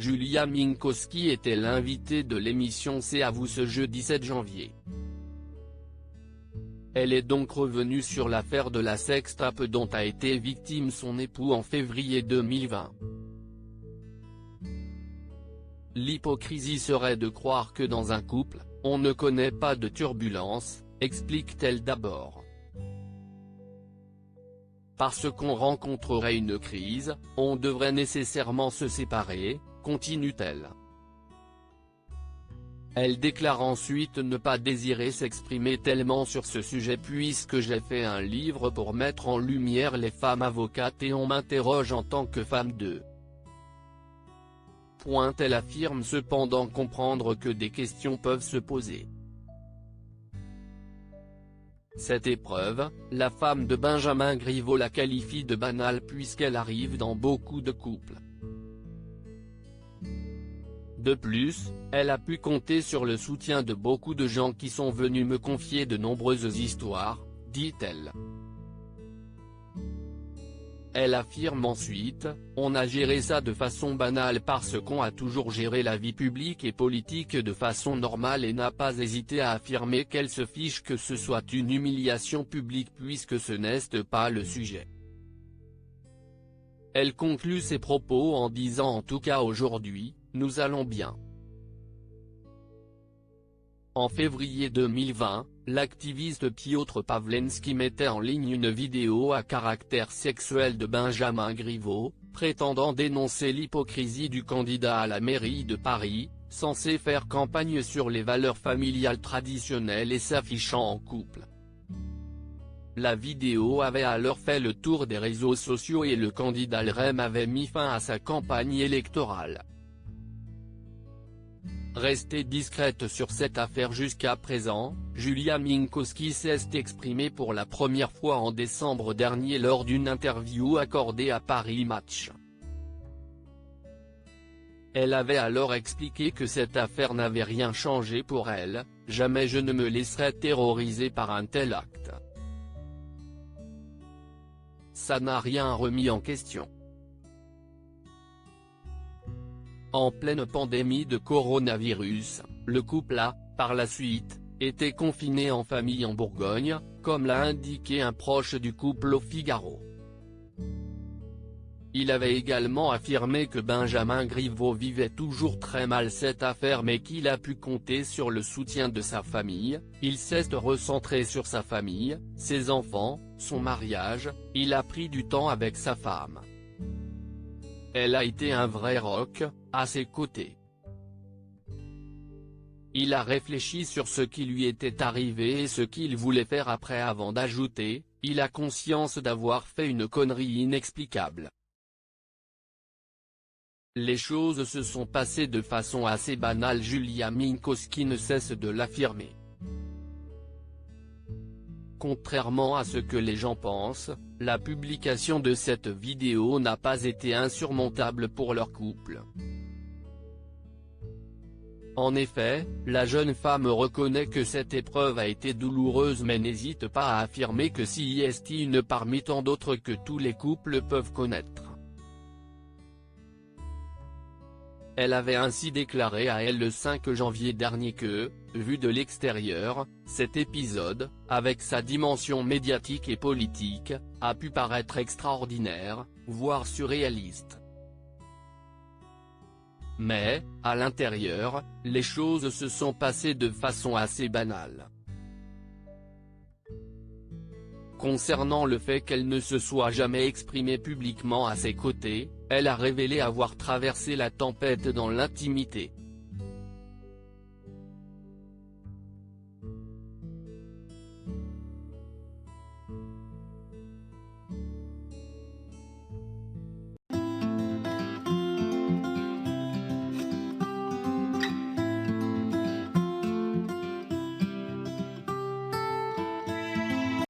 Julia Minkowski était l'invitée de l'émission C'est à vous ce jeudi 7 janvier. Elle est donc revenue sur l'affaire de la sextape dont a été victime son époux en février 2020. L'hypocrisie serait de croire que dans un couple, on ne connaît pas de turbulences, explique-t-elle d'abord. Parce qu'on rencontrerait une crise, on devrait nécessairement se séparer, continue-t-elle. Elle déclare ensuite ne pas désirer s'exprimer tellement sur ce sujet puisque j'ai fait un livre pour mettre en lumière les femmes avocates et on m'interroge en tant que femme d'eux. Elle affirme cependant comprendre que des questions peuvent se poser. Cette épreuve, la femme de Benjamin Griveaux la qualifie de banale puisqu'elle arrive dans beaucoup de couples. De plus, elle a pu compter sur le soutien de beaucoup de gens qui sont venus me confier de nombreuses histoires, dit-elle. Elle affirme ensuite, on a géré ça de façon banale parce qu'on a toujours géré la vie publique et politique de façon normale et n'a pas hésité à affirmer qu'elle se fiche que ce soit une humiliation publique puisque ce n'est pas le sujet. Elle conclut ses propos en disant en tout cas aujourd'hui, nous allons bien. En février 2020, l'activiste Piotr Pawlenski mettait en ligne une vidéo à caractère sexuel de Benjamin Griveaux, prétendant dénoncer l'hypocrisie du candidat à la mairie de Paris, censé faire campagne sur les valeurs familiales traditionnelles et s'affichant en couple. La vidéo avait alors fait le tour des réseaux sociaux et le candidat LREM avait mis fin à sa campagne électorale. Restée discrète sur cette affaire jusqu'à présent, Julia Minkowski s'est exprimée pour la première fois en décembre dernier lors d'une interview accordée à Paris Match. Elle avait alors expliqué que cette affaire n'avait rien changé pour elle, jamais je ne me laisserai terroriser par un tel acte. Ça n'a rien remis en question. En pleine pandémie de coronavirus, le couple a, par la suite, été confiné en famille en Bourgogne, comme l'a indiqué un proche du couple au Figaro. Il avait également affirmé que Benjamin Griveaux vivait toujours très mal cette affaire mais qu'il a pu compter sur le soutien de sa famille, il s'est recentré sur sa famille, ses enfants, son mariage, il a pris du temps avec sa femme. Elle a été un vrai rock, à ses côtés. Il a réfléchi sur ce qui lui était arrivé et ce qu'il voulait faire après avant d'ajouter, il a conscience d'avoir fait une connerie inexplicable. Les choses se sont passées de façon assez banale. Julia Minkowski ne cesse de l'affirmer. Contrairement à ce que les gens pensent, la publication de cette vidéo n'a pas été insurmontable pour leur couple. En effet, la jeune femme reconnaît que cette épreuve a été douloureuse mais n'hésite pas à affirmer que c'est une parmi tant d'autres que tous les couples peuvent connaître. Elle avait ainsi déclaré à Elle le 5 janvier dernier que, vu de l'extérieur, cet épisode, avec sa dimension médiatique et politique, a pu paraître extraordinaire, voire surréaliste. Mais, à l'intérieur, les choses se sont passées de façon assez banale. Concernant le fait qu'elle ne se soit jamais exprimée publiquement à ses côtés, elle a révélé avoir traversé la tempête dans l'intimité.